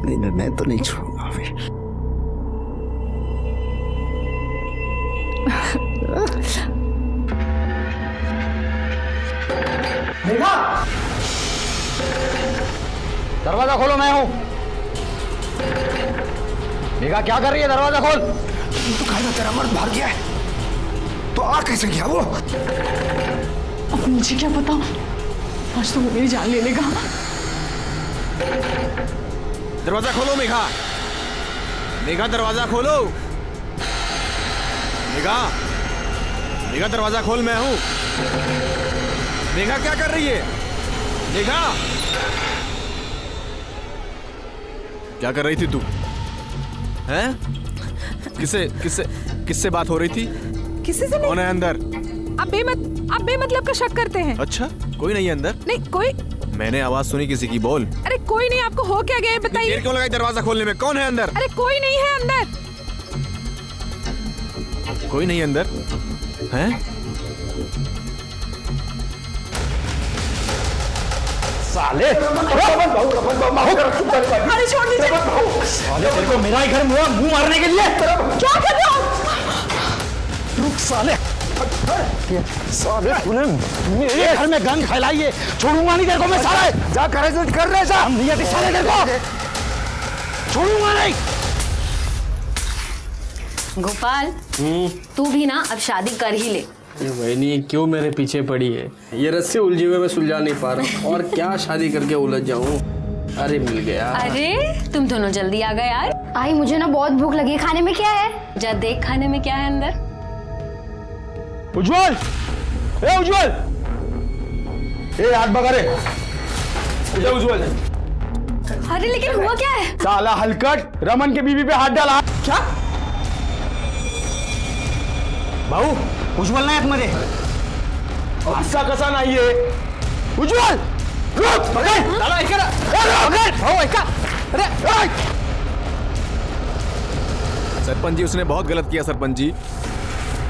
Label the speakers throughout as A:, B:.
A: नहीं, मैं तो नहीं छोड़ूंगा फिर।
B: मेघा, दरवाजा खोलो, मैं हूं। मेघा क्या कर रही है? दरवाजा खोल।
A: तो कहा तेरा मर्द भाग गया है, तो आ कैसे गया वो?
C: अब मुझे क्या पता, आज तो वो मेरी जान ले लेगा।
D: दरवाजा खोलो मेघा, मेघा दरवाजा खोलो। मेघा, मेघा दरवाजा खोल, मैं हूं। मेघा क्या कर रही है? मेघा, क्या कर रही थी तू? हैं? किससे किससे किससे बात हो रही थी?
E: किसी से नहीं।
D: कौन है अंदर?
E: आप बेमतलब का शक करते हैं।
D: अच्छा, कोई नहीं है अंदर?
E: नहीं कोई।
D: मैंने आवाज सुनी किसी की, बोल।
E: अरे कोई नहीं, आपको हो क्या गया बताइए।
D: देर क्यों लगाई दरवाजा खोलने में? कौन है अंदर?
E: अरे कोई नहीं है अंदर।
D: कोई नहीं अंदर हैं?
B: साले,
E: अरे छोड़ दीजिए।
B: साले तेरे को मेरा ही घर मुंह मारने के लिए
E: क्या कर रहे हो?
B: रुक साले, साले तूने मेरे घर में गन फैलाई है, छोड़ूंगा नहीं तेरे को मैं। साले जा कर रहे हम नहीं आती साले, तेरे को छोड़ूंगा नहीं।
F: गोपाल, तू भी ना अब शादी कर ही ले।
G: ये वही क्यों मेरे पीछे पड़ी है? ये रस्से उलझे हुए मैं सुलझा नहीं पा रहा, और क्या शादी करके उलझ जाऊं। अरे मिल गया।
F: अरे तुम दोनों जल्दी आ गए यार।
H: आई मुझे ना बहुत भूख लगी है, खाने में क्या है?
F: जा देख खाने में क्या है अंदर।
B: उज्जवल, ए उज्जवल, ए हाथ भगा रे। उज्जवल,
F: अरे लेकिन हुआ क्या है?
B: साला हलकट रमन के बीवी पे हाथ डाला। क्या भाऊ, उज्जवल नाही आतमध्ये? असा कसा नाहीये? उज्जवल रुक, पकड दादा, ऐका ना, पकड भाऊ, ऐका। अरे
D: सरपंच जी, उसने बहुत गलत किया सरपंच जी।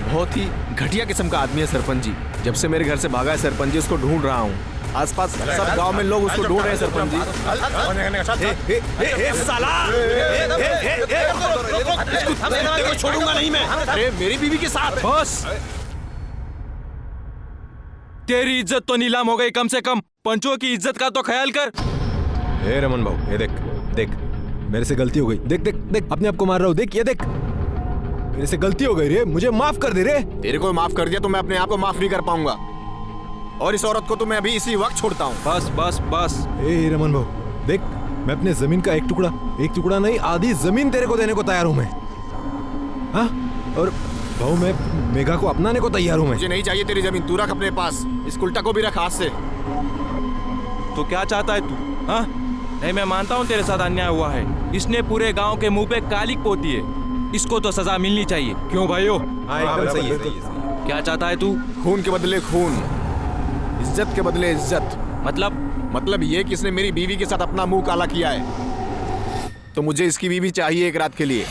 D: बहुत ही घटिया किस्म का आदमी है सरपंच जी। जब से मेरे घर से भागा है सरपंच जी, उसको ढूंढ रहा हूँ। आसपास सब गांव में लोग उसको ढूंढ रहे हैं सरपंच जी। छोड़ूंगा नहीं मैं। अरे मेरी बीवी के साथ।
I: बस, तेरी इज्जत तो नीलाम हो गई, कम से कम पंचों की इज्जत का तो ख्याल कर।
D: हे रमन भाऊ, ये देख देख, मेरे से गलती हो गई। देख देख देख, अपने आप को मार रहा हूँ। देख ये देख, मेरे से गलती हो गई रे, मुझे माफ कर दे रे। तेरे को माफ कर दिया तो मैं अपने आप को माफ नहीं कर पाऊंगा, और इस औरत को तो मैं अभी इसी वक्त छोड़ता हूँ।
I: बस बस बस।
D: ए रमन भाऊ, देख, मैं अपने जमीन का एक टुकड़ा नहीं, आधी जमीन तेरे को देने को तैयार हूँ मैं। हाँ, और भाऊ मैं मेघा को अपनाने को तैयार हूँ मैं। मुझे नहीं चाहिए तेरी जमीन, तू रख अपने पास। इस उल्टा को भी रख हाथ से।
I: तो क्या चाहता है तू? हाँ, नहीं मैं मानता हूँ तेरे साथ अन्याय हुआ है। इसने पूरे गांव के मुंह पे कालिक पोती है, इसको तो सजा मिलनी चाहिए। क्यों भाइयों?
D: हाँ एकदम सही है।
I: क्या चाहता है तू?
D: खून के बदले खून, इज्जत के बदले इज्जत। मतलब ये कि इसने मेरी बीवी के साथ अपना मुंह काला किया है, तो मुझे इसकी बीवी चाहिए एक रात के लिए।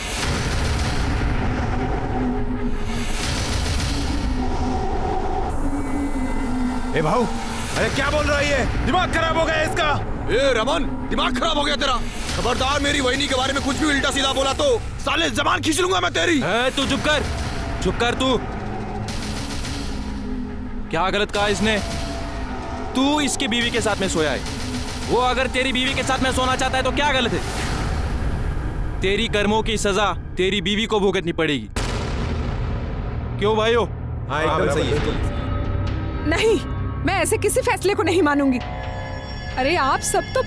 I: ए भाऊ, अरे क्या बोल रहा है? दिमाग खराब हो गया इसका।
D: ए रमन, दिमाग खराब हो गया तेरा? खबरदार मेरी वहिनी के बारे में कुछ भी उल्टा सीधा बोला तो साले जबान खींच लूंगा मैं तेरी।
I: तू चुप कर तू। क्या गलत कहा इसने? तू इसकी बीवी के साथ में सोया है, वो अगर तेरी बीवी के साथ में सोना चाहता है तो क्या गलत है? तेरी कर्मों की सजा तेरी बीवी को भुगतनी पड़ेगी। क्यों भाइयों?
D: हाँ एकदम सही है।
E: नहीं, मैं ऐसे किसी फैसले को नहीं मानूंगी। अरे आप सब तो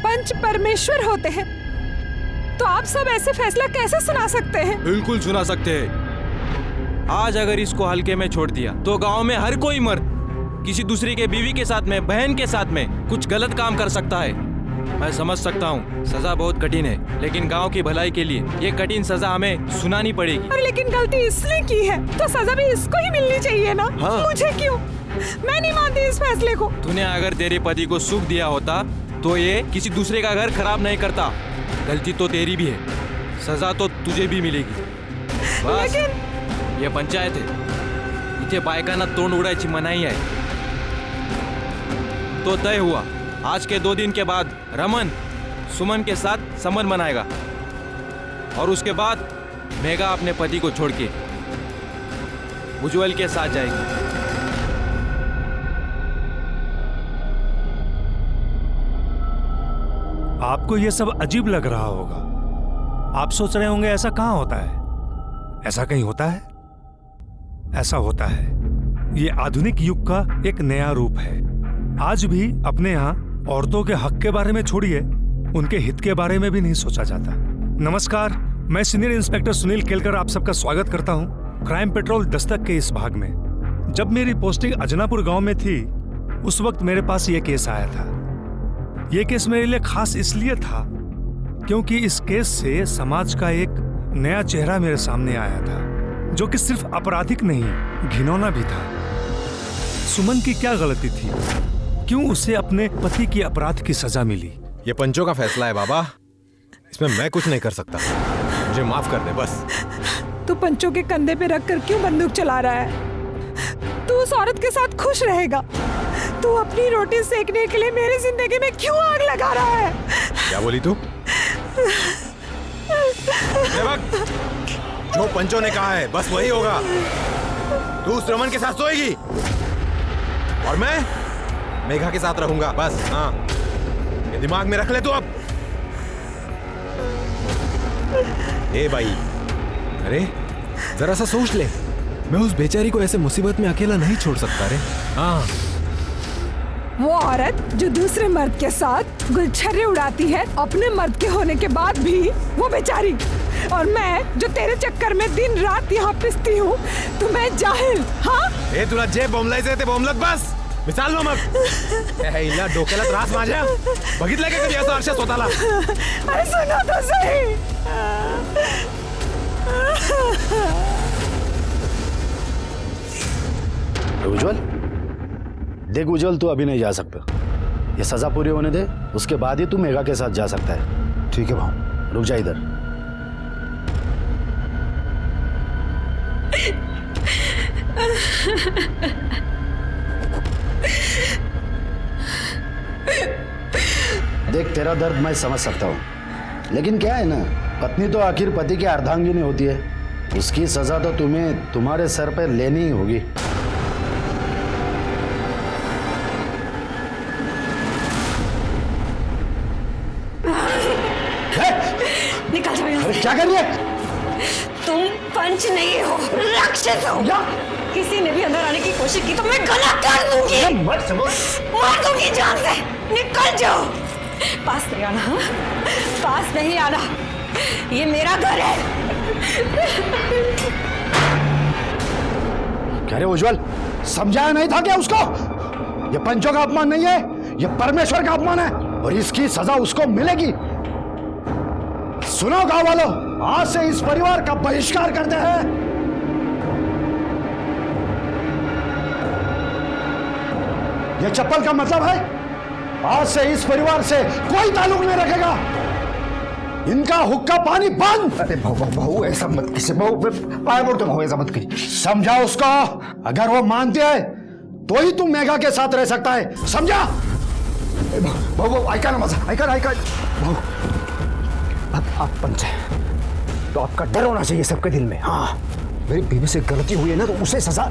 E: पंच परमेश्वर होते हैं, तो आप सब ऐसे फैसला कैसे सुना सकते हैं?
I: बिल्कुल सुना सकते हैं। आज अगर इसको हल्के में छोड़ दिया तो गांव में हर कोई मर्द किसी दूसरी के बीवी के साथ में, बहन के साथ में कुछ गलत काम कर सकता है। मैं समझ सकता हूँ सजा बहुत कठिन है, लेकिन गांव की भलाई के लिए ये कठिन सजा हमें सुनानी पड़ेगी।
E: अरे लेकिन गलती इसने की है तो सजा भी इसको ही मिलनी चाहिए ना।
D: हाँ।
E: मुझे क्यों? मैं नहीं मानती इस फैसले को।
I: तूने अगर तेरे पति को सुख दिया होता तो ये किसी दूसरे का घर खराब नहीं करता। गलती तो तेरी भी है, सजा तो तुझे भी मिलेगी। बस ये पंचायत है, इथे बायकांना तोंड उडायची मनाई आहे। तो तय हुआ, आज के 2 दिन के बाद रमन सुमन के साथ संबंध बनाएगा और उसके बाद मेघा अपने पति को छोड़ के उज्जवल के साथ जाएगी।
J: आपको यह सब अजीब लग रहा होगा। आप सोच रहे होंगे ऐसा कहां होता है? ऐसा कहीं होता है? ऐसा होता है। यह आधुनिक युग का एक नया रूप है। आज भी अपने यहाँ औरतों के हक के बारे में छोड़िए, उनके हित के बारे में भी नहीं सोचा जाता। नमस्कार, मैं सीनियर इंस्पेक्टर सुनील केलकर आप सबका स्वागत करता हूँ क्राइम पेट्रोल दस्तक के इस भाग में। जब मेरी पोस्टिंग अजनापुर गांव में थी, उस वक्त मेरे पास यह केस आया था। यह केस मेरे लिए खास इसलिए था क्योंकि इस केस से समाज का एक नया चेहरा मेरे सामने आया था, जो कि सिर्फ आपराधिक नहीं, घिनौना भी था। सुमन की क्या गलती थी? क्यों उसे अपने पति की अपराध की सजा मिली?
D: ये पंचों का फैसला है बाबा, इसमें मैं कुछ नहीं कर सकता। मुझे माफ कर दे बस।
E: तू पंचों के कंधे पे रखकर क्यों बंदूक चला रहा है? तू उस औरत के साथ खुश रहेगा? तू अपनी रोटी सेकने के लिए मेरी जिंदगी में क्यों आग लगा रहा है?
D: क्या बोली तू? सेवक, जो पंचों ने कहा है बस वही होगा। तू उस रमन के साथ सोएगी और मैं मेघा के साथ रहूंगा बस। हाँ, ये दिमाग में रख ले तू अब। ए भाई, अरे जरा सा सोच ले, मैं उस बेचारी को ऐसे मुसीबत में अकेला नहीं छोड़ सकता रे। हाँ,
E: वो औरत जो दूसरे मर्द के साथ गुलछर्रे उड़ाती है अपने मर्द के होने के बाद भी, वो बेचारी, और मैं जो तेरे चक्कर में दिन रात यहाँ पिसती हूँ, तो मैं जाहिल। हाँ,
D: ए तुला जे बोंबलायचं ते बोंबलत बस, मिसाल ना मग। हिला डोक्याला त्रास माझ्या, बघितलं का कधी असं आरशात स्वतःला?
E: अरे सुनो तो सही।
B: उज्जवल, देख उज्जवल, तू अभी नहीं जा सकता। ये सजा पूरी होने दे, उसके बाद ही तू मेघा के साथ जा सकता है।
A: ठीक है भाऊ,
B: रुक जा इधर। देख, तेरा दर्द मैं समझ सकता हूँ, लेकिन क्या है ना, पत्नी तो आखिर पति की अर्धांगिनी होती है। उसकी सजा तो तुम्हें तुम्हारे सर पे लेनी ही होगी।
F: निकल जाओ यहाँ से।
B: क्या कर रही है?
F: तुम पंच नहीं हो, राक्षस हो। किसी ने भी अंदर आने की कोशिश की तो मैं गला काट दूंगी, मार दूंगी जान से। निकल जाओ, पास नहीं आना। हाँ? पास नहीं आना, ये मेरा घर है।
B: कह रहे उज्जवल, समझाया नहीं था क्या उसको? ये पंचों का अपमान नहीं है, ये परमेश्वर का अपमान है, और इसकी सजा उसको मिलेगी। सुनो गांव वालों, आज से इस परिवार का बहिष्कार करते हैं। यह चप्पल का मतलब है, आज से इस परिवार से कोई ताल्लुक नहीं रखेगा। इनका हुक्का पानी बंद।
A: अरे भाऊ ऐसा मत कीजिए भाऊ, पाया पड़ता हूँ, ऐसा मत कीजिए।
B: समझा उसको, अगर वो मानते है तो ही तुम मेघा के साथ रह सकता है, समझा?
A: भाऊ ऐका ना माझा, ऐका भाऊ, आप पंच है तो आपका डर होना चाहिए सबके दिल में। हाँ, मेरी बीवी से गलती हुई है ना, तो उसे सजा,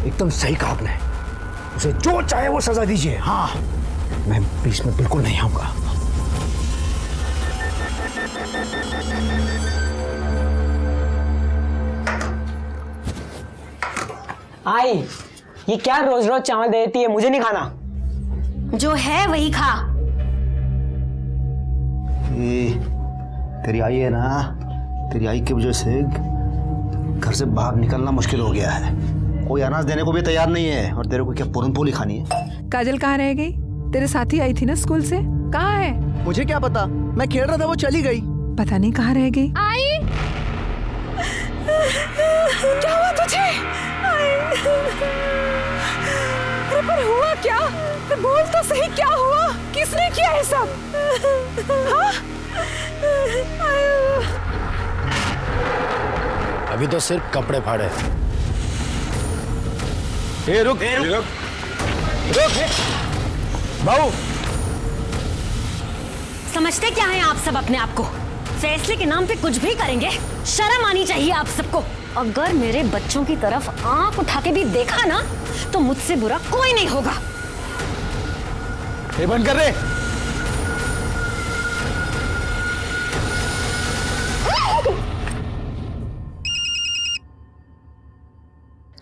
A: एकदम सही कहा आपने, उसे जो चाहे वो सजा दीजिए। हाँ, मैं बीच में बिल्कुल नहीं आऊंगा।
K: आई, ये क्या रोज रोज चावल देती है? मुझे नहीं खाना।
F: जो है वही खा।
B: तेरी आई है ना, तेरी आई की वजह से घर से बाहर निकलना मुश्किल हो गया है। कोई अनाज देने को भी तैयार नहीं है, और तेरे को क्या पूरन पोली खानी है?
E: काजल कहाँ रह गई? तेरे साथी आई थी ना स्कूल से, कहाँ है?
K: मुझे क्या पता, मैं खेल रहा था, वो चली गई।
E: पता नहीं कहाँ रह गई।
H: आई,
E: क्या हुआ तुझे? अरे पर हुआ क्या? बोल तो सही, क्या हुआ? किसने किया है सब? हाँ?
B: अभी तो सिर्फ कपड़े फाड़े।
D: रुक
B: भाऊ,
F: समझते क्या हैं आप सब अपने आप को? फैसले के नाम पे कुछ भी करेंगे? शर्म आनी चाहिए आप सबको। अगर मेरे बच्चों की तरफ आंख उठा के भी देखा ना तो मुझसे बुरा कोई नहीं होगा।
B: ये बंद कर रहे।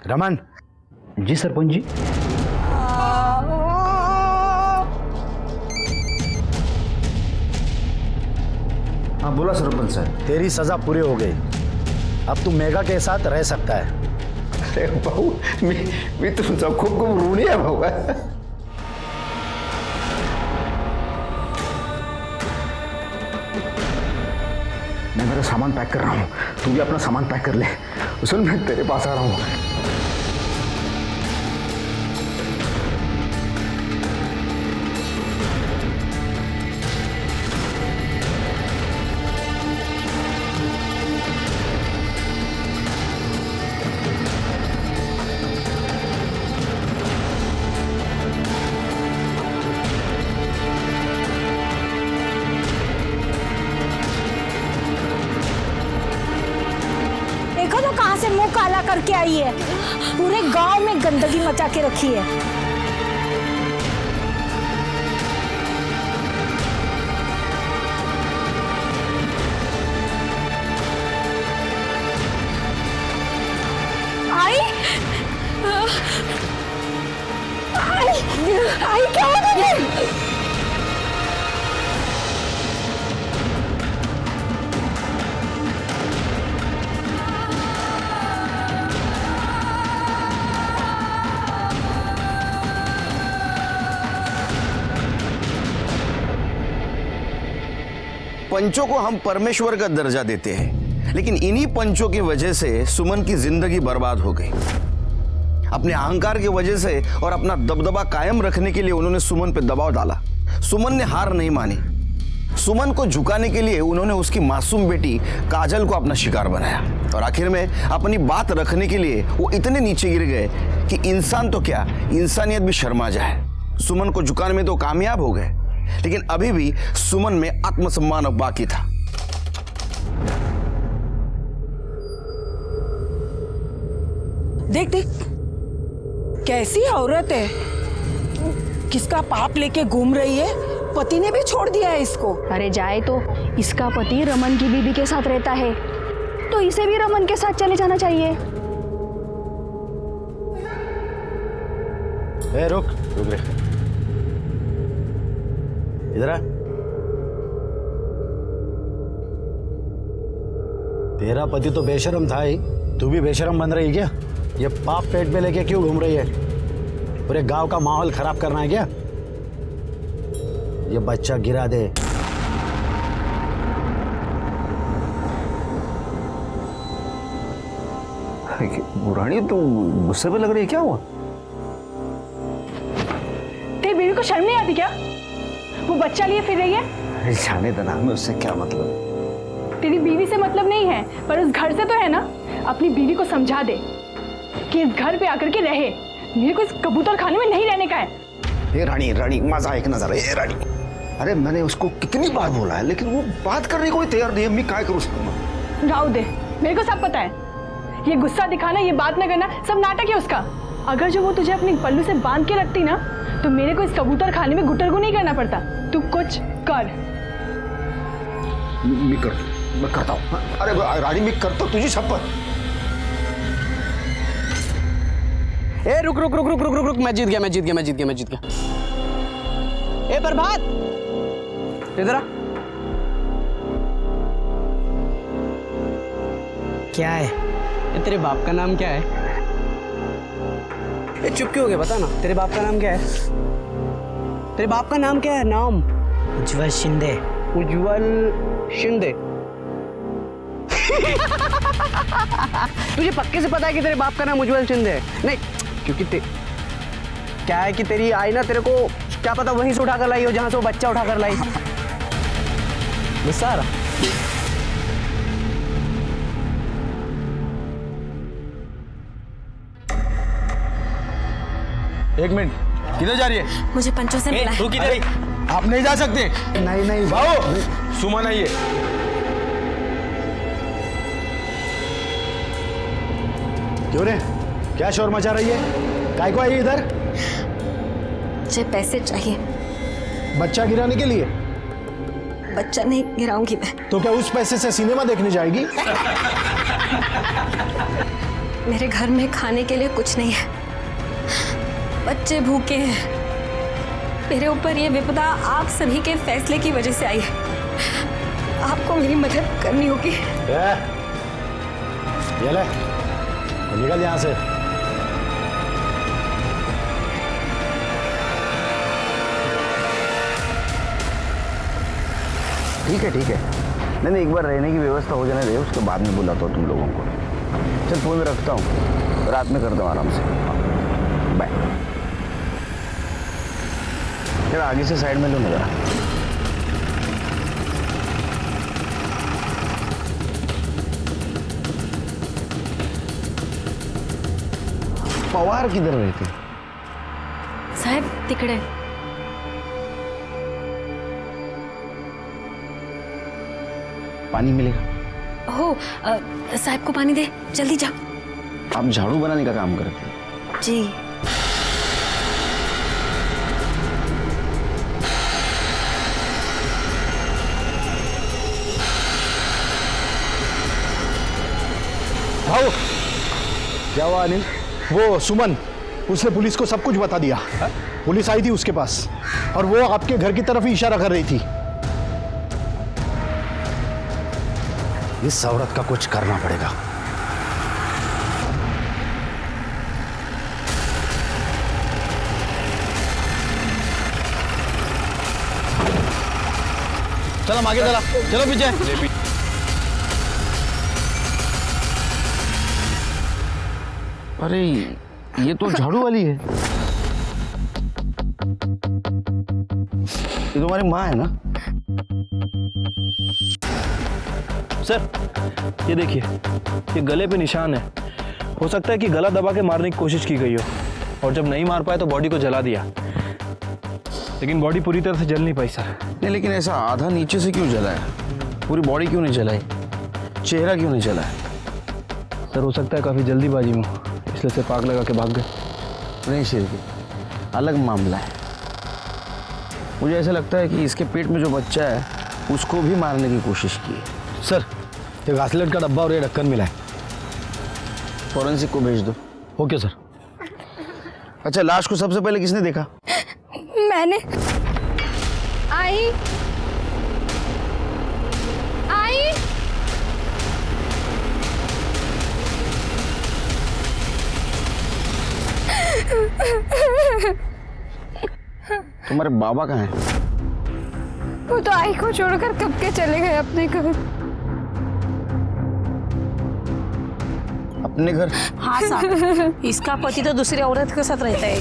A: रमन जी, सरपंच जी। हाँ बोला सरपंच साहब।
B: तेरी सजा पूरी हो गई, अब तू मेघा के साथ रह सकता है।
A: अरे भाऊ, मी तुमचा खूप खूप ऋणी आहे भाऊ। मैं मेरा सामान पैक कर रहा हूँ, तू भी अपना सामान पैक कर ले। सुन, मैं तेरे पास आ रहा हूँ।
F: देखो तो कहां से मुंह काला करके आई है। पूरे गांव में गंदगी मचा के रखी है। आई आई क्या हो गया?
L: पंचों को हम परमेश्वर का दर्जा देते हैं, लेकिन इन्हीं पंचों की वजह से सुमन की जिंदगी बर्बाद हो गई। अपने अहंकार की वजह से और अपना दबदबा कायम रखने के लिए उन्होंने सुमन पर दबाव डाला। सुमन ने हार नहीं मानी। सुमन को झुकाने के लिए उन्होंने उसकी मासूम बेटी काजल को अपना शिकार बनाया, और आखिर में अपनी बात रखने के लिए वो इतने नीचे गिर गए कि इंसान तो क्या, इंसानियत भी शर्मा जाए। सुमन को झुकाने में तो कामयाब हो गए, लेकिन अभी भी सुमन में आत्मसम्मान अब बाकी था।
M: देख देख कैसी औरत है, किसका पाप लेके घूम रही है। पति ने भी छोड़ दिया है इसको।
H: अरे जाए तो, इसका पति रमन की बीवी के साथ रहता है, तो इसे भी रमन के साथ चले जाना चाहिए।
B: ए, रुक रुक रे, इधर आ। तेरा पति तो बेशरम था ही, तू भी बेशरम बन रही है क्या? ये पाप पेट पे लेके क्यों घूम रही है? पूरे गांव का माहौल खराब करना है क्या? ये बच्चा गिरा दे।
A: रानी, तू गुस्से पे लग रही है, क्या हुआ?
C: तेरी बीवी को शर्म नहीं आती क्या? वो बच्चा लिए फिर रही है।
A: अरे जाने देना, हमें उससे क्या मतलब?
C: तेरी बीवी से मतलब नहीं है, पर उस घर से तो है ना। अपनी बीवी को समझा दे कि इस घर पे आकर के रहे। मेरे को इस कबूतर खाने में नहीं रहने का है।
A: ये रानी, रानी मजा एक नजर है। ये रानी, अरे मैंने उसको कितनी बार बोला है, लेकिन वो बात करने को तैयार नहीं है। मैं क्या करूँ?
C: राव दे, मेरे को सब पता है। ये गुस्सा दिखाना, ये बात न करना, सब नाटक है उसका। अगर जो वो तुझे अपने पल्लू से बांध के रखती ना, तो मेरे को इस कबूतर खाने में गुटरगु नहीं करना पड़ता। तू कुछ कर।
A: मैं करता हूँ। अरे रानी, मैं करता हूँ, तुझी शपथ।
K: ए रुक रुक रुक रुक रुक रुक रुक, मैं जीत गया, मैं जीत गया, मैं जीत गया, मैं जीत गया। ए प्रभात, इधर आ। क्या है ये? तेरे बाप का नाम क्या है? ए चुप क्यों हो गया? बता ना, तेरे बाप का नाम क्या है? तेरे बाप का नाम क्या है? नाम उज्जवल शिंदे। उज्जवल शिंदे। तुझे पक्के से पता है कि तेरे बाप का नाम उज्जवल शिंदे है? नहीं, क्योंकि क्या है कि तेरी आई ना, तेरे को क्या पता वहीं से उठाकर लाई हो जहां से वो बच्चा उठाकर लाई। गुस्सा आ रहा?
L: एक मिनट, किधर जा रही है?
F: मुझे पंचों से मिला है।
I: तू किधर?
D: आप नहीं जा सकते।
A: नहीं नहीं
D: भाऊ, सुमन आइए।
A: क्यों रे, क्या शोर मचा रही है? काय को आई इधर?
F: मुझे पैसे चाहिए।
A: बच्चा गिराने के लिए?
F: बच्चा नहीं गिराऊंगी मैं।
A: तो क्या उस पैसे से सिनेमा देखने जाएगी?
F: मेरे घर में खाने के लिए कुछ नहीं है, बच्चे भूखे हैं। मेरे ऊपर ये विपदा आप सभी के फैसले की वजह से आई है। आपको मेरी मदद करनी होगी।
A: ये ले, निकल यहाँ से।
L: ठीक है ठीक है, नहीं एक बार रहने की व्यवस्था हो जाने दे, उसके बाद में बुलाता हूँ तुम लोगों को। चल फोन में रखता हूँ, रात में करता हूँ आराम से। बाय। चल आगे से साइड में लो नजर। पवार किधर रहते?
F: साहब तिकडे।
L: पानी मिलेगा?
F: हो साहब को पानी दे, जल्दी जाओ।
L: आप झाड़ू बनाने का काम करते हैं?
F: जी।
A: भाऊ, क्या हुआ अनिल? वो सुमन, उसने पुलिस को सब कुछ बता दिया। पुलिस आई थी उसके पास और वो आपके घर की तरफ ही इशारा कर रही थी। इस औरत का कुछ करना पड़ेगा।
B: चलो हम आगे, चला चलो पीछे।
L: अरे ये तो झाड़ू वाली है। ये तुम्हारी माँ है ना?
N: सर ये देखिए, ये गले पे निशान है। हो सकता है कि गला दबा के मारने की कोशिश की गई हो, और जब नहीं मार पाए तो बॉडी को जला दिया, लेकिन बॉडी पूरी तरह से जल नहीं पाई सर।
L: नहीं लेकिन ऐसा आधा नीचे से क्यों जला है? पूरी बॉडी क्यों नहीं जलाई? चेहरा क्यों नहीं जला है?
N: सर हो सकता है काफ़ी जल्दीबाजी में, इसलिए से पाग लगा के भाग गए।
L: नहीं शेरकी, अलग मामला है। मुझे ऐसा लगता है कि इसके पेट में जो बच्चा है उसको भी मारने की कोशिश की है।
A: सर, ये घासलेट का डब्बा और ये ढक्कन मिला है,
L: फॉरेंसिक को भेज दो।
A: Okay sir.
L: अच्छा, लाश को सबसे पहले किसने देखा?
F: मैंने। आई आई
L: तुम्हारे बाबा कहाँ हैं?
F: वो तो आई को छोड़कर कब के चले गए अपने घर।
L: अपने घर?
M: हाँ साहब, इसका पति तो दूसरी औरत के साथ रहता है,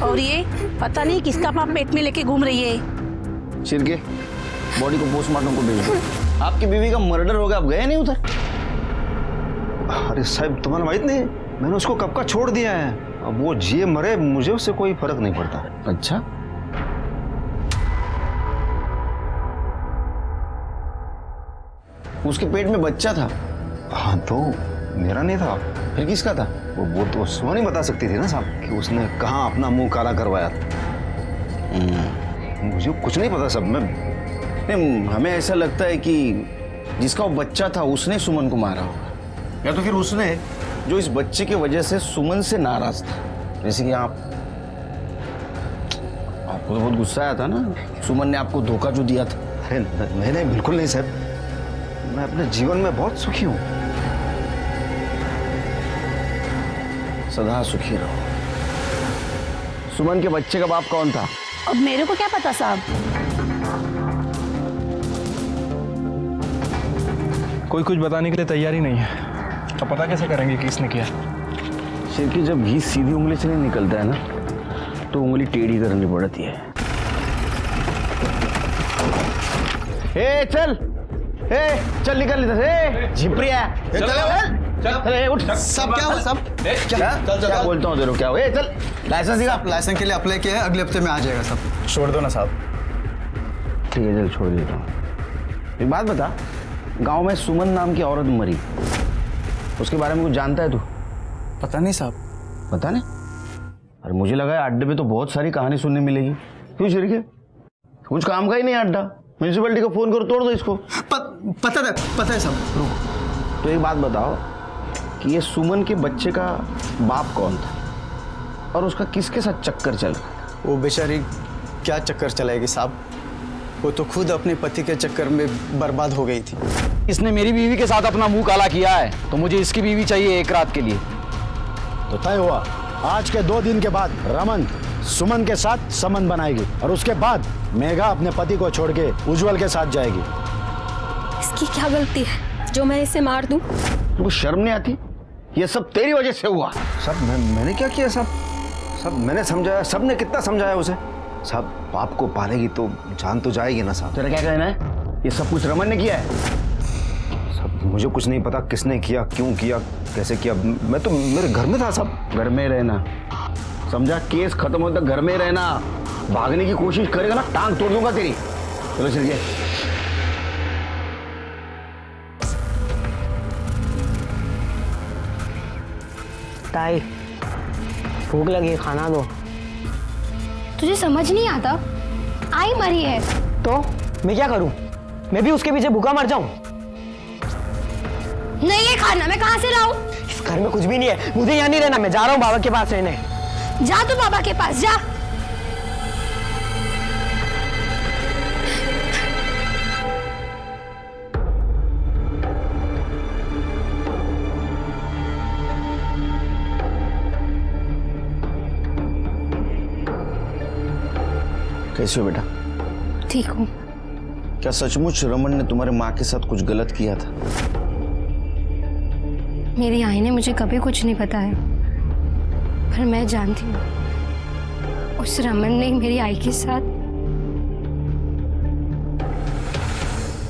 M: और ये पता नहीं किसका पाप पेट में लेके घूम रही है।
L: शिरके, बॉडी को पोस्टमार्टम को भेज दो। आपकी बीवी का मर्डर हो गया, आप गए नहीं उधर?
A: अरे साहब, तुम्हारा माहित नहीं, मैंने उसको कब का छोड़ दिया है। अब वो जिए मरे, मुझे उससे कोई फर्क नहीं पड़ता।
L: अच्छा, उसके पेट में बच्चा था?
A: हाँ, तो मेरा नहीं था।
L: फिर किसका था?
A: वो तो सुमन ही बता सकती थी ना साहब कि उसने कहाँ अपना मुंह काला करवाया था। मुझे कुछ नहीं पता सब।
L: नहीं, हमें ऐसा लगता है कि जिसका वो बच्चा था उसने सुमन को मारा होगा, या तो फिर उसने जो इस बच्चे की वजह से सुमन से नाराज था। जैसे कि आपको तो बहुत गुस्सा आया था ना, सुमन ने आपको धोखा जो दिया था।
A: अरे नहीं, बिल्कुल नहीं साहब, मैं अपने जीवन में बहुत सुखी हूँ।
L: सदा सुखी रहो। सुमन के बच्चे का बाप कौन था?
M: अब मेरे को क्या पता साहब।
N: कोई कुछ बताने के लिए तैयार ही नहीं है, तो पता कैसे करेंगे कि किसने किया?
L: सिर्फ जब घी सीधी उंगली से नहीं निकलता है ना, तो उंगली टेढ़ी करनी पड़ती है। चल निकल इधर से, झिपरिया। चल चल उठ।
K: सब क्या हुआ सब?
L: क्या बोलता हूँ तेरे को, क्या हुआ? चल लाइसेंस दिखा।
K: लाइसेंस के लिए अप्लाई किया है, अगले हफ्ते में आ जाएगा सब।
L: छोड़ दो ना साहब। ठीक है चल छोड़ देता हूँ। एक बात बता, गांव में सुमन नाम की औरत मरी, उसके बारे में कुछ जानता है तू?
K: पता नहीं साहब।
L: पता नहीं? अरे मुझे लगा है अड्डे पे तो बहुत सारी कहानी सुनने मिलेगी। क्यों शिरके, कुछ काम का ही नहीं अड्डा। म्यूनसिपैलिटी को फोन करो, तोड़ दो इसको।
K: पता है साहब।
L: तो एक बात बताओ कि ये सुमन के बच्चे का बाप कौन था और उसका किसके साथ चक्कर चल रहा था?
K: वो बेचारी क्या चक्कर चलाएगी साहब, वो तो खुद अपने पति के चक्कर में बर्बाद हो गई थी।
B: इसने मेरी बीवी के साथ अपना मुंह काला किया है, तो मुझे इसकी बीवी चाहिए एक रात के लिए।
A: तो तय हुआ, आज के 2 दिन के बाद रमन सुमन के साथ संबंध बनाएगी और उसके बाद मेघा अपने पति को छोड़ के उज्जवल के साथ जाएगी।
F: इसकी क्या गलती है जो मैं इसे मार दूं?
L: तुमको शर्म नहीं आती? ये सब तेरी वजह से हुआ।
A: सब मैंने क्या किया? सब मैंने समझाया, सबने कितना समझाया उसे। साहब बाप को पालेगी तो जान तो जाएगी ना साहब।
L: तेरा क्या कहना है? ये सब कुछ रमन ने किया है?
A: सब मुझे कुछ नहीं पता किसने किया, क्यों किया, कैसे किया। मैं तो मेरे घर में था साहब।
L: घर में रहना, समझा? केस खत्म होने तक घर में रहना। भागने की कोशिश करेगा ना, टांग तोड़ दूंगा तेरी। चलो चल के।
M: ताई भूख लगी, खाना दो।
H: तुझे समझ नहीं आता? आई मरी है
M: तो मैं क्या करूं? मैं भी उसके पीछे भूखा मर जाऊं?
H: नहीं है खाना, मैं कहाँ से लाऊं?
M: इस घर में कुछ भी नहीं है, मुझे यहाँ नहीं रहना। मैं जा रहा हूँ बाबा के पास रहने।
H: जा तू बाबा के पास जा।
L: कैसे हो बेटा?
H: ठीक हूँ।
L: क्या सचमुच रमन ने तुम्हारे माँ के साथ कुछ गलत किया था?
H: मेरी आई ने मुझे कभी कुछ नहीं बताया, पर मैं जानती हूँ उस रमन ने मेरी आई के साथ।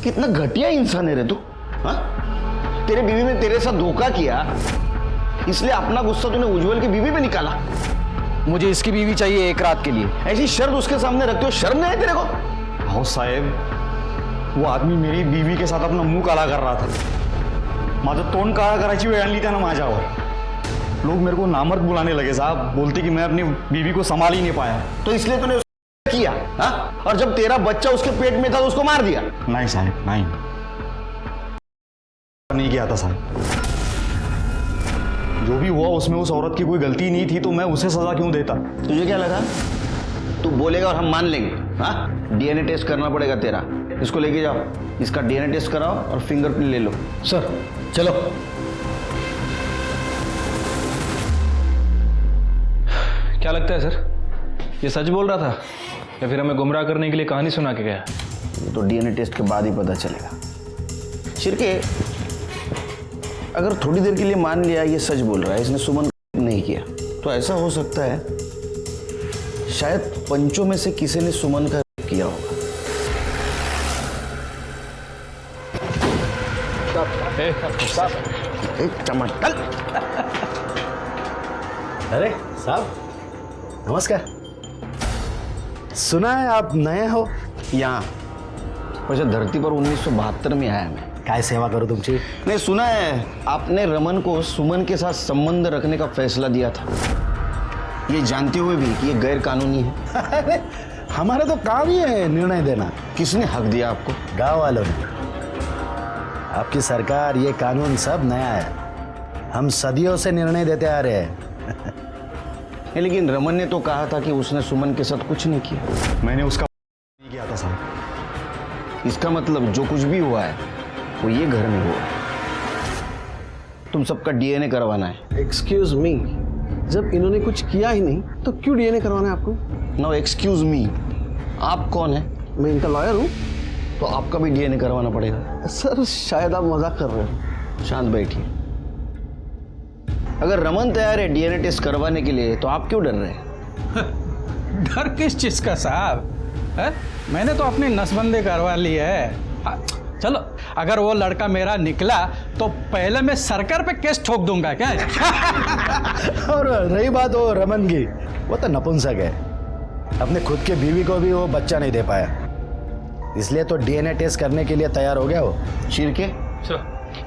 L: कितना घटिया इंसान है रे तू, हाँ? तेरे बीवी ने तेरे साथ धोखा किया, इसलिए अपना गुस्सा तूने उज्जवल की बीवी पे निकाला।
B: मुझे इसकी बीवी चाहिए एक रात के लिए।
L: ऐसी शर्त उसके सामने रखते हो, शर्म नहीं है तेरे को?
O: हाँ साहेब, वो आदमी मेरी बीवी के साथ अपना मुंह काला कर रहा था। माझं तोंड काळा करायची वेळ आणली त्यानं माझ्यावर। लोग मेरे को नामर्द बुलाने लगे साहब, बोलते कि मैं अपनी बीवी को संभाल ही नहीं पाया।
L: तो इसलिए तूने किया, हाँ? और जब तेरा बच्चा उसके पेट में था तो उसको मार दिया?
O: नहीं साहब, नहीं किया था साहब। जो भी हुआ उसमें उस औरत की कोई गलती नहीं थी, तो मैं उसे सजा क्यों देता?
L: तुझे क्या लगा तू बोलेगा और हम मान लेंगे? हाँ, डीएनए टेस्ट करना पड़ेगा तेरा। इसको लेके जाओ, इसका डीएनए टेस्ट कराओ और फिंगरप्रिंट ले लो।
B: सर चलो।
N: क्या लगता है सर, ये सच बोल रहा था या फिर हमें गुमराह करने के लिए कहानी सुना के गया?
L: ये तो डीएनए टेस्ट के बाद ही पता चलेगा। शिरके, अगर थोड़ी देर के लिए मान लिया ये सच बोल रहा है, इसने सुमन नहीं किया, तो ऐसा हो सकता है शायद पंचों में से किसी ने सुमन का किया होगा। चमत्कार।
A: अरे साहब नमस्कार। सुना है आप नए हो
L: यहाँ? वैसे धरती पर 1972 में आया मैं।
A: काय सेवा करूं तुमची?
L: नहीं, सुना है आपने रमन को सुमन के साथ संबंध रखने का फैसला दिया था, ये जानते हुए भी कि ये गैर कानूनी है।
A: हमारा तो काम ही है निर्णय देना।
L: किसने हक दिया आपको?
A: गांव वालों ने। आपकी सरकार, ये कानून सब नया है, हम सदियों से निर्णय देते आ रहे हैं।
L: लेकिन रमन ने तो कहा था कि उसने सुमन के साथ कुछ नहीं किया।
O: मैंने उसका नहीं किया था साहब।
L: इसका मतलब जो कुछ भी हुआ है वो ये घर में हुआ। तुम सबका डीएनए करवाना है।
K: एक्सक्यूज मी, जब इन्होंने कुछ किया ही नहीं तो क्यों डीएनए करवाना है आपको?
L: नो एक्सक्यूज मी, आप कौन है?
K: मैं इनका लॉयर हूँ।
L: तो आपका भी डीएनए करवाना पड़ेगा।
K: सर शायद आप मजाक कर रहे हो।
L: शांत बैठिए। अगर रमन तैयार है डीएनए टेस्ट करवाने के लिए तो आप क्यों डर रहे हैं?
P: डर किस चीज का साहब? मैंने तो अपनी नसबंदी करवा ली है। चलो, अगर वो लड़का मेरा निकला तो पहले मैं सरकार पे केस ठोक दूंगा क्या?
A: और रही बात वो रमन की, वो तो नपुंसक है, अपने खुद के बीवी को भी वो बच्चा नहीं दे पाया, इसलिए तो डीएनए टेस्ट करने के लिए तैयार हो गया वो।
L: शिरके,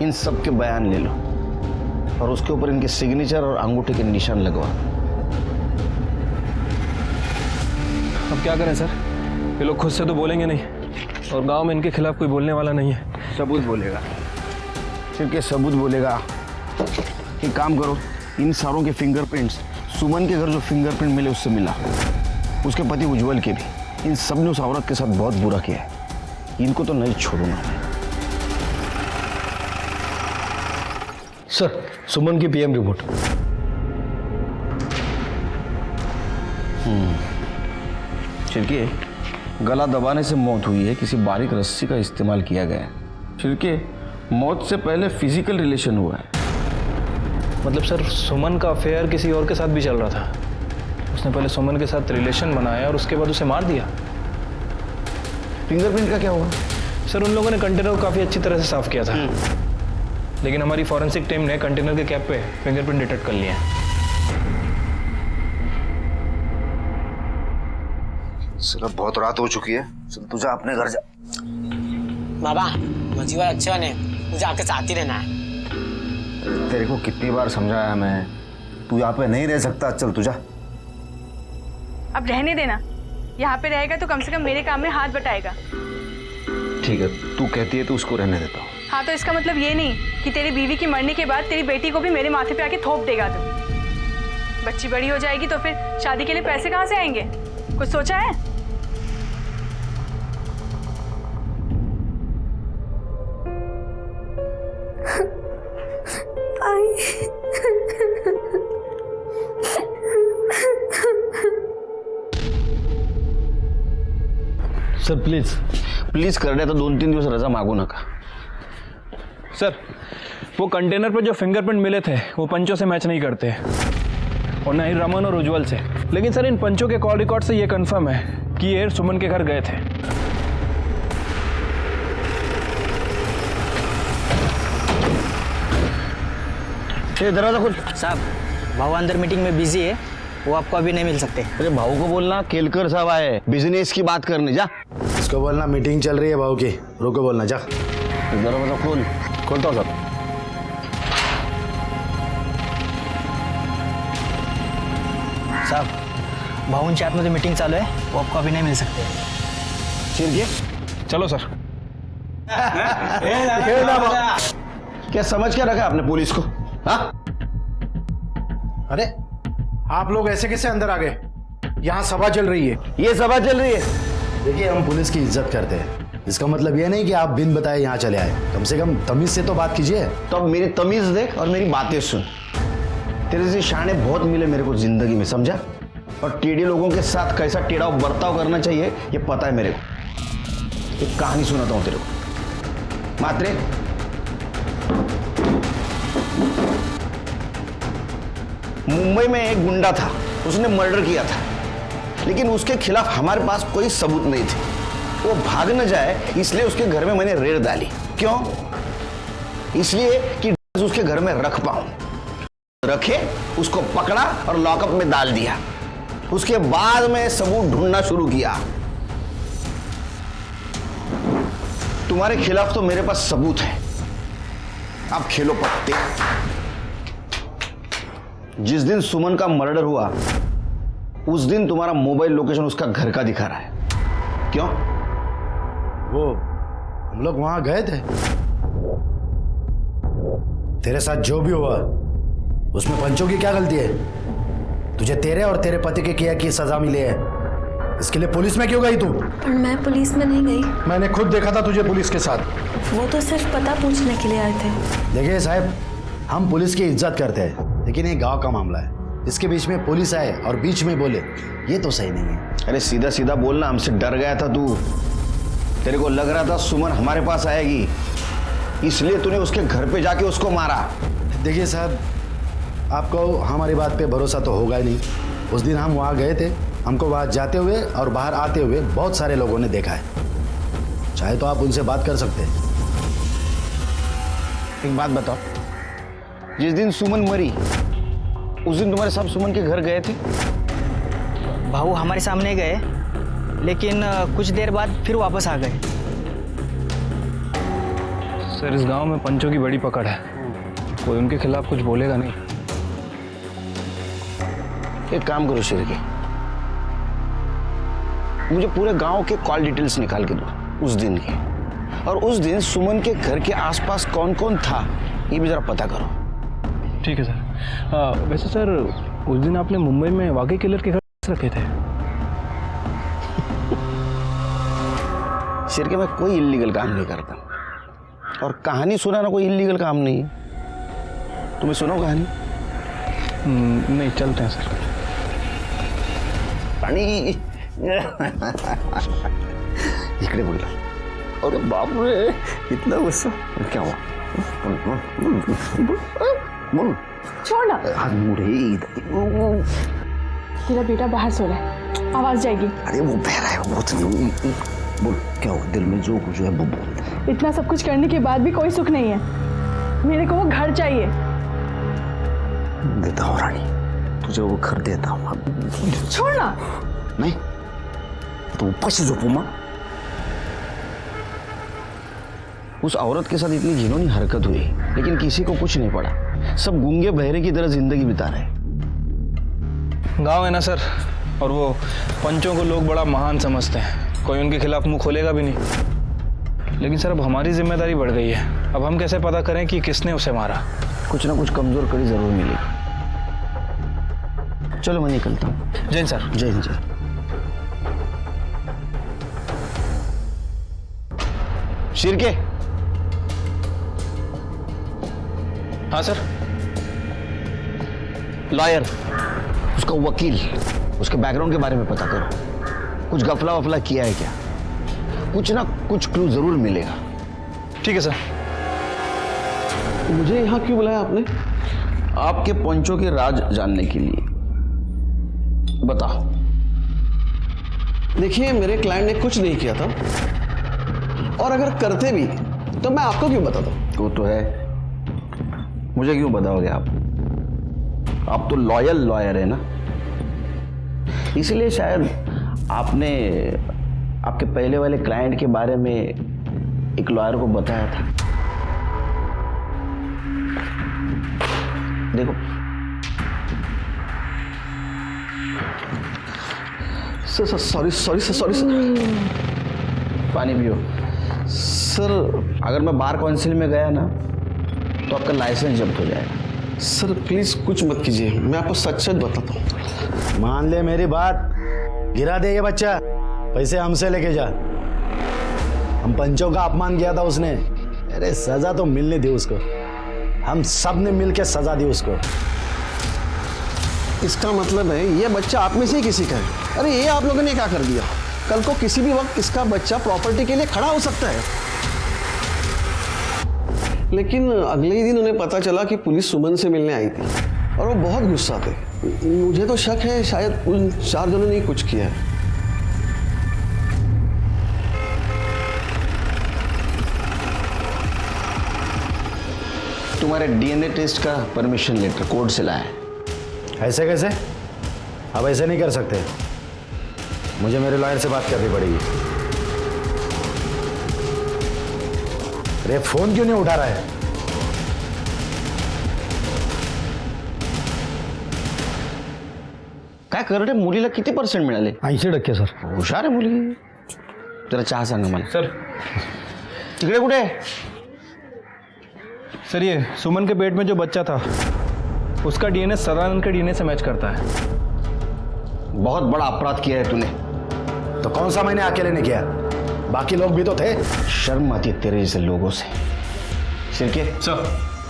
L: इन सब के बयान ले लो और उसके ऊपर इनके सिग्नेचर और अंगूठे के निशान लगवा।
N: अब क्या करें सर, ये लोग खुद से तो बोलेंगे नहीं और गांव में इनके खिलाफ कोई बोलने वाला नहीं है।
L: सबूत बोलेगा, शिरके सबूत बोलेगा। एक काम करो, इन सारों के फिंगरप्रिंट्स सुमन के घर जो फिंगरप्रिंट मिले उससे मिला, उसके पति उज्जवल के भी। इन सब ने उस औरत के साथ बहुत बुरा किया है, इनको तो नहीं छोड़ूंगा मैं।
N: सर, सुमन की पीएम रिपोर्ट।
L: छिड़के, गला दबाने से मौत हुई है, किसी बारीक रस्सी का इस्तेमाल किया गया है। छिड़के, मौत से पहले फिजिकल रिलेशन हुआ है।
N: मतलब सर, सुमन का अफेयर किसी और के साथ भी चल रहा था, उसने पहले सुमन के साथ रिलेशन बनाया और उसके बाद उसे मार दिया।
L: फिंगरप्रिंट का क्या हुआ?
N: सर, उन लोगों ने कंटेनर को काफ़ी अच्छी तरह से साफ किया था, लेकिन हमारी फॉरेंसिक टीम ने कंटेनर के कैप पे फिंगरप्रिंट डिटेक्ट कर लिए हैं।
L: सिर्फ बहुत रात हो चुकी है, चल तू जा अपने घर जा।
Q: बाबा, मजीवा अच्छा ने मुझे आपके साथ ही रहना है।
L: तेरे को कितनी बार समझाया मैं, तू यहाँ पे नहीं रह सकता, चल तू जा।
C: अब रहने देना, यहाँ पे रहेगा तो कम से कम मेरे काम में हाथ बटाएगा।
L: ठीक है, तू कहती है तो उसको रहने देता हूँ।
C: हाँ, तो इसका मतलब ये नहीं कि तेरी बीवी की मरने के बाद तेरी बेटी को भी मेरे माथे पे आके थोप देगा तू। बच्ची बड़ी हो जाएगी तो फिर शादी के लिए पैसे कहाँ से आएंगे? कुछ सोचा है?
N: सर प्लीज
L: प्लीज कर रहे तो 2-3 दिवस रजा मांगू नका।
N: सर, वो कंटेनर पे जो फिंगरप्रिंट मिले थे वो पंचों से मैच नहीं करते और ना ही रमन और उज्जवल से। लेकिन सर, इन पंचों के कॉल रिकॉर्ड से ये कंफर्म है कि ये सुमन के घर गए थे।
L: ये दरवाजा खोल।
Q: साहब, भाऊ अंदर मीटिंग में बिजी है, वो आपको अभी नहीं मिल सकते।
L: अरे भाऊ को बोलना केलकर साहब आए बिजनेस की बात करने, जा।
A: इसको बोलना मीटिंग चल रही है भाऊ की, रुको बोलना, जा।
L: दरवाजा खोल।
N: खोलता हूँ सर।
Q: साहब, भाऊ चैट में जो मीटिंग चालू है वो आपको अभी नहीं मिल सकते।
L: चिरके,
N: चलो सर।
L: क्या समझ क्या रखा आपने पुलिस को? हाँ?
A: अरे आप लोग ऐसे कैसे अंदर आ गए? यहाँ सभा चल रही है।
L: ये सभा चल रही है?
A: देखिए, हम पुलिस की इज्जत करते हैं, इसका मतलब ये नहीं कि आप बिन बताए यहाँ चले आए। कम से कम तमीज से तो बात कीजिए।
L: तो अब मेरी तमीज देख और मेरी बातें सुन। तेरे से शाने बहुत मिले मेरे को जिंदगी में, समझा? और टेढ़े लोगों के साथ कैसा टेढ़ा बर्ताव करना चाहिए ये पता है मेरे को। एक कहानी सुनाता हूँ तेरे को। मात्रे, मुंबई में एक गुंडा था, उसने मर्डर किया था, लेकिन उसके खिलाफ हमारे पास कोई सबूत नहीं थे। वो भाग न जाए इसलिए उसके घर में मैंने रेड डाली। क्यों? इसलिए कि उसके घर में रख पाऊं। रखे, उसको पकड़ा और लॉकअप में डाल दिया। उसके बाद में सबूत ढूंढना शुरू किया। तुम्हारे खिलाफ तो मेरे पास सबूत है, अब खेलो पत्ते। जिस दिन सुमन का मर्डर हुआ उस दिन तुम्हारा मोबाइल लोकेशन उसका घर का दिखा रहा है। क्यों?
A: वो हम लोग वहां गए थे। तेरे साथ जो भी हुआ उसमें पंचों की क्या गलती है? तुझे तेरे और तेरे पति के किया की सजा मिली है, इसके लिए पुलिस में क्यों गई तू?
F: पर मैं पुलिस में नहीं गई।
A: मैंने खुद देखा था तुझे पुलिस के साथ।
F: वो तो सिर्फ पता पूछने के लिए आए थे।
A: देखिए साहब, हम पुलिस की इज्जत करते हैं, लेकिन ये गांव का मामला है, इसके बीच में पुलिस आए और बीच में बोले, ये तो सही नहीं है।
L: अरे सीधा सीधा बोलना, हमसे डर गया था तू। तेरे को लग रहा था सुमन हमारे पास आएगी, इसलिए तूने उसके घर पे जाके उसको मारा।
A: देखिए साहब, आपको हमारी बात पे भरोसा तो होगा ही नहीं। उस दिन हम वहाँ गए थे, हमको वहाँ जाते हुए और बाहर आते हुए बहुत सारे लोगों ने देखा है। चाहे तो आप उनसे बात कर सकते हैं।
L: एक बात बताओ, जिस दिन सुमन मरी उस दिन तुम्हारे साहब सुमन के घर गए थे?
Q: भाऊ हमारे सामने गए, लेकिन कुछ देर बाद फिर वापस आ गए।
N: सर इस गांव में पंचों की बड़ी पकड़ है, कोई उनके खिलाफ कुछ बोलेगा नहीं।
L: एक काम करो शिरके, मुझे पूरे गांव के कॉल डिटेल्स निकाल के दो उस दिन के, और उस दिन सुमन के घर के आसपास कौन कौन था ये भी जरा पता करो।
N: ठीक है सर। वैसे सर उस दिन आपने मुंबई में वाकई किलर के घर रखे थे?
L: शिरके मैं कोई इल्लीगल काम नहीं करता, और कहानी सुनाना कोई इल्लीगल काम नहीं है। तुम्हें सुनो कहानी?
N: नहीं, चलते हैं सर।
L: पानी इकडे बोला। अरे बाप रे, इतना गुस्सा, क्या हुआ? बोल।
C: छोड़ ना।
L: इधर
C: तेरा बेटा बाहर सो रहा है, आवाज जाएगी।
L: अरे वो बह रहा है, वो बहुत बोल, क्या हुआ? दिल में जो कुछ है वो बोल।
C: इतना सब कुछ करने के बाद भी कोई सुख नहीं है। मेरे को वो घर चाहिए।
L: देता हूँ रानी, तुझे वो घर देता हूँ।
C: छोड़ ना।
L: नहीं तो ऊपर से झोंकू माँ। उस औरत के साथ इतनी घिनौनी हरकत हुई, लेकिन किसी को कुछ नहीं पड़ा। सब गूंगे बहरे की तरह जिंदगी बिता रहे।
N: गांव है ना सर, और वो पंचों को लोग बड़ा महान समझते हैं, कोई उनके खिलाफ मुंह खोलेगा भी नहीं। लेकिन सर अब हमारी जिम्मेदारी बढ़ गई है, अब हम कैसे पता करें कि किसने उसे मारा?
L: कुछ ना कुछ कमजोर कड़ी जरूर मिलेगी। चलो मैं निकलता हूँ।
N: जय हिंद सर।
L: जय हिंद। जय शिरके।
N: हाँ सर।
L: लॉयर, उसका वकील, उसके बैकग्राउंड के बारे में पता करो। कुछ गफला वफला किया है क्या? कुछ ना कुछ क्लू जरूर मिलेगा।
N: ठीक है सर।
L: मुझे यहाँ क्यों बुलाया आपने? आपके पंचों के राज जानने के लिए। बताओ।
R: देखिए, मेरे क्लाइंट ने कुछ नहीं किया था, और अगर करते भी तो मैं आपको क्यों बताता?
L: वो तो है, मुझे क्यों बताओगे आप? आप तो लॉयल लॉयर है ना, इसलिए शायद आपने आपके पहले वाले क्लाइंट के बारे में एक लॉयर को बताया था। देखो
R: सॉरी सर।
L: पानी पियो।
R: सर
L: अगर मैं बार काउंसिल में गया ना तो आपका लाइसेंस जब्त हो जाएगा।
R: सर प्लीज कुछ मत कीजिए, मैं आपको सच सच बताता हूँ।
O: मान ले मेरी बात, गिरा दे ये बच्चा, पैसे हमसे लेके जा। हम पंचों का अपमान किया था उसने, अरे सजा तो मिलने दी उसको। हम सब ने मिलकर सजा दी उसको।
R: इसका मतलब है ये बच्चा आप में से ही किसी का है। अरे ये आप लोगों ने क्या कर दिया? कल को किसी भी वक्त इसका बच्चा प्रॉपर्टी के लिए खड़ा हो सकता है। लेकिन अगले ही दिन उन्हें पता चला कि पुलिस सुमन से मिलने आई थी, और वो बहुत गुस्सा थे। मुझे तो शक है शायद उन 4 जनों ने ही कुछ किया है।
L: तुम्हारे डीएनए टेस्ट का परमिशन लेटर कोर्ट से लाया है।
O: ऐसे कैसे? अब ऐसे नहीं कर सकते, मुझे मेरे लॉयर से बात करनी पड़ेगी। अरे फोन क्यों नहीं उठा रहा है?
L: काय कर रे, मुलीला किती % मिळाले?
O: 80% सर.
L: हुशार आहे मुलगी. जरा चहा सांगा मला.
N: सर
L: तिकडे कुठे?
N: सर ये सुमन के पेट में जो बच्चा था उसका डीएनए सदानंद के डीएनए से मैच करता है।
L: बहुत बड़ा अपराध किया है तूने।
O: तो कौन सा मैंने अकेले ने किया? बाकी लोग भी तो थे।
L: शर्म आती है तेरे जैसे लोगों से। शिरके
N: सर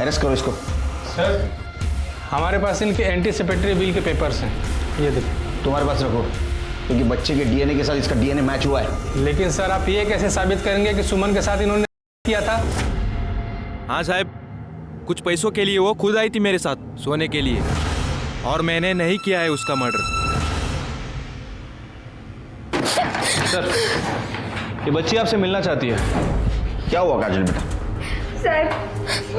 L: अरेस्ट करो इसको।
N: सर हमारे पास इनके एंटीसिपेटरी बिल के पेपर्स हैं, ये देखो।
L: तुम्हारे पास रखो, क्योंकि बच्चे के डीएनए के साथ इसका डीएनए मैच हुआ है।
N: लेकिन सर आप ये कैसे साबित करेंगे कि सुमन के साथ इन्होंने किया था?
I: हाँ साहब, कुछ पैसों के लिए वो खुद आई थी मेरे साथ सोने के लिए, और मैंने नहीं किया है उसका मर्डर।
N: सर ये बच्ची आपसे मिलना चाहती है।
L: क्या हुआ काजल बेटा?
H: साहब,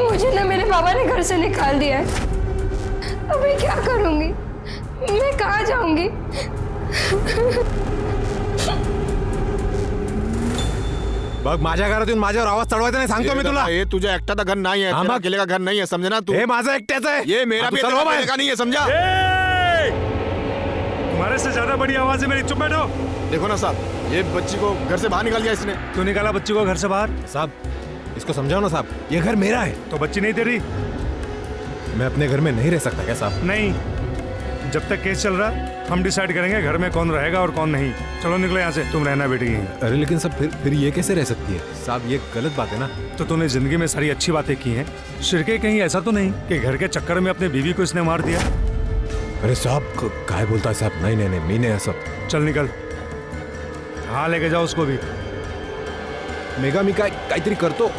H: मुझे ना मेरे बाबा ने घर से निकाल दिया है। अब मैं क्या करूंगी? मैं कहाँ जाऊंगी?
D: बघ माझ्या घरात येऊन माझ्यावर आवाज चढवायचा नाही सांगतो मी तुला.
S: हे तुझ्या एकट्याचं घर नाही आहे, तेरा अकेले का घर नहीं है, समझे ना तू?
D: हे माझं एकट्याचं आहे.
S: ये मेरा भी तेरा अकेले का नहीं है, समझा?
J: तुम्हारे से ज्यादा बड़ी आवाज है मेरी, चुप बैठो।
S: देखो ना साहब, ये बच्ची को घर से बाहर निकाल दिया इसने।
J: क्यों निकाला बच्ची को घर से बाहर?
D: साहब इसको समझाओ ना साहब, ये घर मेरा है।
J: तो बच्ची नहीं तेरी?
D: मैं अपने घर में नहीं रह सकता क्या साहब?
J: नहीं, जब तक केस चल रहा हम डिसाइड करेंगे घर में कौन रहेगा और कौन नहीं। चलो निकलो यहाँ से, तुम रहना बेटी यहीं।
D: अरे लेकिन सब फिर ये कैसे रह सकती है साहब? ये गलत बात है ना।
J: तो तूने जिंदगी में सारी अच्छी बातें की हैं, शिरके कहीं ऐसा तो नहीं कि घर के चक्कर में अपने बीवी को इसने मार दिया?
D: अरे साहब काय बोलता है साहब? नहीं नहीं नहीं, मी नहीं सब.
J: चल निकल, हाँ लेके जाओ उसको भी.
D: मेघा मी काहीतरी करतो.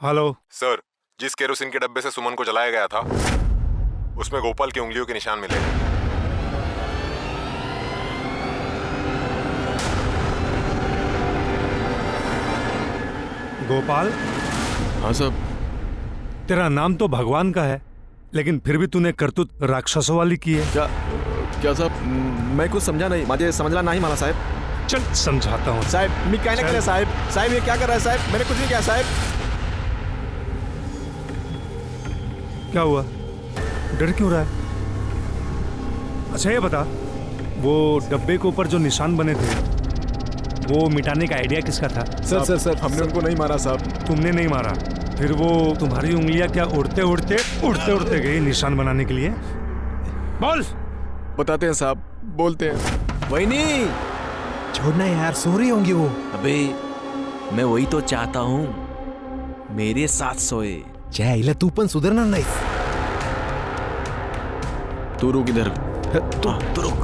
J: हेलो
T: सर, जिस केरोसिन के डब्बे से सुमन को जलाया गया था उसमें गोपाल की उंगलियों के निशान मिले.
J: गोपाल?
S: हाँ साहब.
J: तेरा नाम तो भगवान का है, लेकिन फिर भी तूने करतूत राक्षसों वाली की है.
S: क्या साहब? मैं कुछ समझा नहीं, मुझे समझना नहीं माना साहब.
J: चल समझाता हूँ
S: साहब. मैं क्या नहीं कर रहा साहब. साहब ये क्या कर रहा है साहब? मैंने कुछ नहीं किया साहब.
J: क्या हुआ? डर क्यों रहा है? अच्छा ये बता, वो डब्बे के ऊपर जो निशान बने थे वो मिटाने का आइडिया किसका था?
S: सर हमने उनको नहीं मारा साहब.
J: तुमने नहीं मारा? फिर वो तुम्हारी उंगलियां क्या उड़ते उड़ते गई निशान बनाने के लिए? बोल.
S: बताते हैं साहब, बोलते हैं.
I: वही नहीं,
D: छोड़ना यार, सो रही होंगी वो.
I: अबे मैं वही तो चाहता हूँ, मेरे साथ सोए.
D: चाहेला तू पण सुधारणार नाही.
S: तू रुक इधर.
I: तू रुक.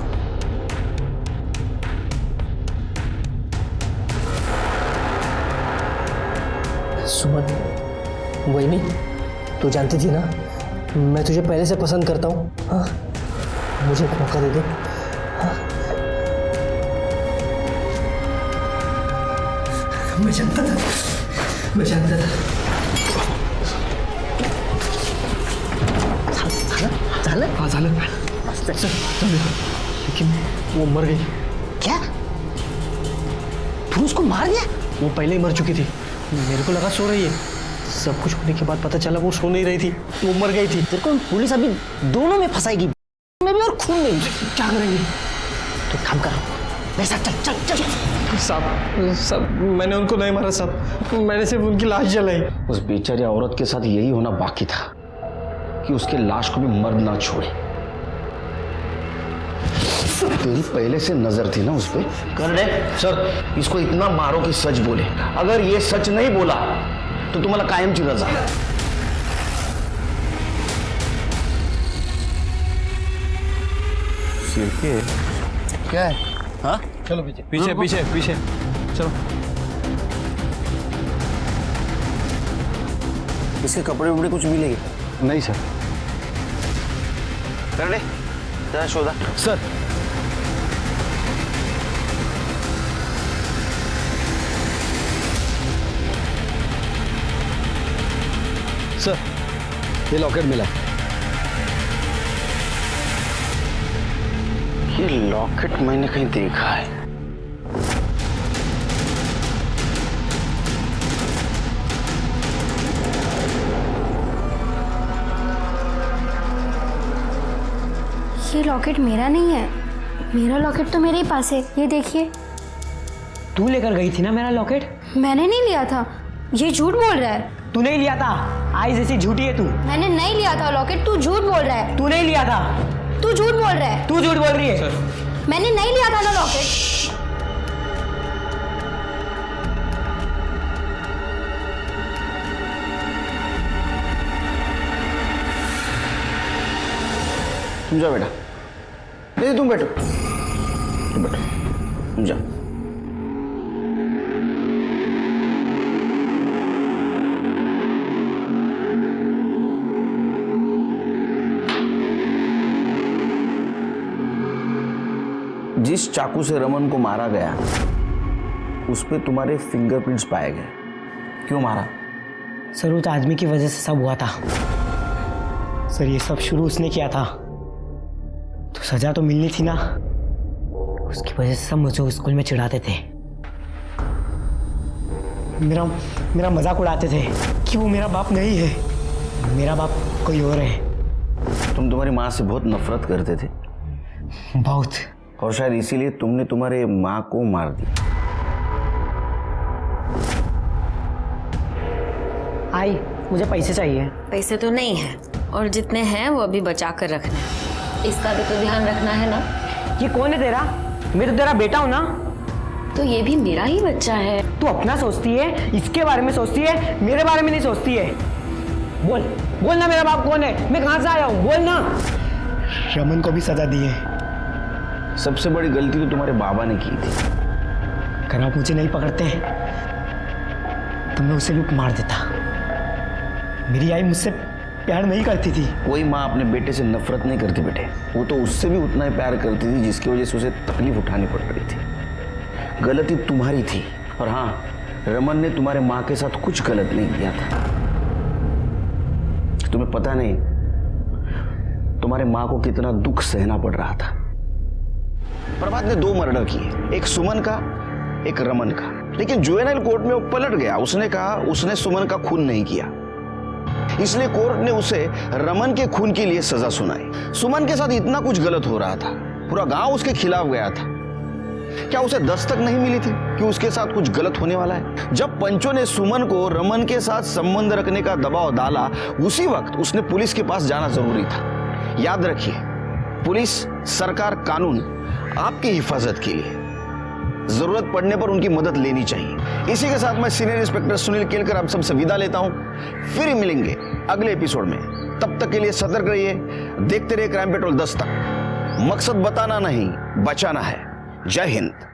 Q: सुमन, वही नहीं, तू जानती थी ना मैं तुझे पहले से पसंद करता हूँ. हाँ, मुझे एक मौका दे दे. हाँ? मैं जानता था. झालं? हाँ झालं. लेकिन वो मर गई. क्या? तू उसको मार दिया? वो पहले ही मर चुकी थी. मेरे को लगा सो रही है. सब कुछ होने के बाद पता चला वो सो नहीं रही थी, वो मर गई थी. तेरे को पुलिस अभी दोनों में फंसाएगी, में भी और खून में भी. क्या करेंगे? तो काम कर, मेरे साथ चल चल चल. साहब मैंने उनको नहीं मारा साहब, मैंने सिर्फ उनकी लाश जलाई.
L: उस बेचारी औरत के साथ यही होना बाकी था कि उसके लाश को भी मर्द ना छोड़े. तेरी पहले से नजर थी ना उस पे. कर दे सर, इसको इतना मारो कि सच बोले. अगर ये सच नहीं बोला तो तुम्हाला कायमची रजा.
Q: क्या है? हाँ चलो पीछे
N: पीछे पीछे पीछे चलो.
L: इसके कपड़े वपड़े कुछ मिलेंगे?
O: नहीं सर.
L: कर दे जरा शोधा.
Q: सर सर ये लॉकेट मिला.
L: ये लॉकेट मैंने कहीं देखा है.
H: ये लॉकेट मेरा नहीं है. मेरा लॉकेट तो मेरे ही पास है. ये देखिए.
Q: तू लेकर गई थी ना मेरा लॉकेट?
H: मैंने नहीं लिया था. ये झूठ बोल रहा है.
Q: तू नहीं लिया था. आई जैसी झूठी है तू.
H: मैंने नहीं लिया था लॉकेट. तू झूठ बोल रहा है.
Q: तू नहीं लिया था.
H: तू झूठ बोल रहा है.
Q: तू झूठ बोल रही है.
H: मैंने नहीं लिया था ना लॉकेट.
L: तुम जाओ बेटा. नहीं तुम बैठो. तुम बैठो. तुम जाओ. जिस चाकू से रमन को मारा गया उस पे तुम्हारे फिंगरप्रिंट्स पाए गए। क्यों मारा?
Q: सर उस आदमी की वजह से सब हुआ था सर। ये सब शुरू उसने किया था तो सजा तो मिलनी थी ना। उसकी वजह से सब मुझे स्कूल में चिढ़ाते थे, मेरा मजाक उड़ाते थे कि वो मेरा बाप नहीं है, मेरा बाप कोई और है।
L: तुम तुम्हारी माँ से बहुत नफरत करते थे।
Q: बहुत।
L: और शायद इसीलिए तुमने तुम्हारे माँ को मार दिया।
Q: आई, मुझे पैसे चाहिए।
F: पैसे तो नहीं है और जितने हैं वो अभी बचा कर रखना है। इसका भी तो ध्यान रखना है ना।
Q: ये कौन है तेरा? मैं तो तेरा बेटा हूँ ना।
F: तो ये भी मेरा ही बच्चा है।
Q: तू अपना सोचती है, इसके बारे में सोचती है, मेरे बारे में नहीं सोचती है। बोल बोल ना, मेरा बाप कौन है, मैं कहाँ से आया हूँ, बोल ना। रमन को भी सजा दी है।
L: सबसे बड़ी गलती तो तुम्हारे बाबा ने की थी।
Q: अगर आप मुझे नहीं पकड़ते तो मैं उसे भी मार देता। मेरी आई मुझसे प्यार नहीं करती थी।
L: कोई माँ अपने बेटे से नफरत नहीं करती बेटे, वो तो उससे भी उतना ही प्यार करती थी जिसकी वजह से उसे तकलीफ उठानी पड़ रही थी। गलती तुम्हारी थी। और हाँ, रमन ने तुम्हारे माँ के साथ कुछ गलत नहीं किया था। तुम्हें पता नहीं तुम्हारे माँ को कितना दुख सहना पड़ रहा था। प्रभात ने 2 मर्डर किए, एक सुमन का, एक रमन का। लेकिन जुवेनाइल कोर्ट में वो पलट गया। उसने कहा उसने सुमन का खून नहीं किया, इसलिए कोर्ट ने उसे रमन के खून के लिए सजा सुनाई। सुमन के साथ इतना कुछ गलत हो रहा था, पूरा गांव उसके खिलाफ गया था। क्या उसे दस्तक नहीं मिली थी कि उसके साथ कुछ गलत होने वाला है? जब पंचों ने सुमन को रमन के साथ संबंध रखने का दबाव डाला, उसी वक्त उसने पुलिस के पास जाना जरूरी था। याद रखिए, पुलिस, सरकार, कानून आपकी हिफाजत के लिए, जरूरत पड़ने पर उनकी मदद लेनी चाहिए। इसी के साथ मैं सीनियर इंस्पेक्टर सुनील केलकर आप सबसे विदा लेता हूं। फिर मिलेंगे अगले एपिसोड में। तब तक के लिए सतर्क रहिए, देखते रहिए क्राइम पेट्रोल 10 तक। मकसद बताना नहीं, बचाना है। जय हिंद।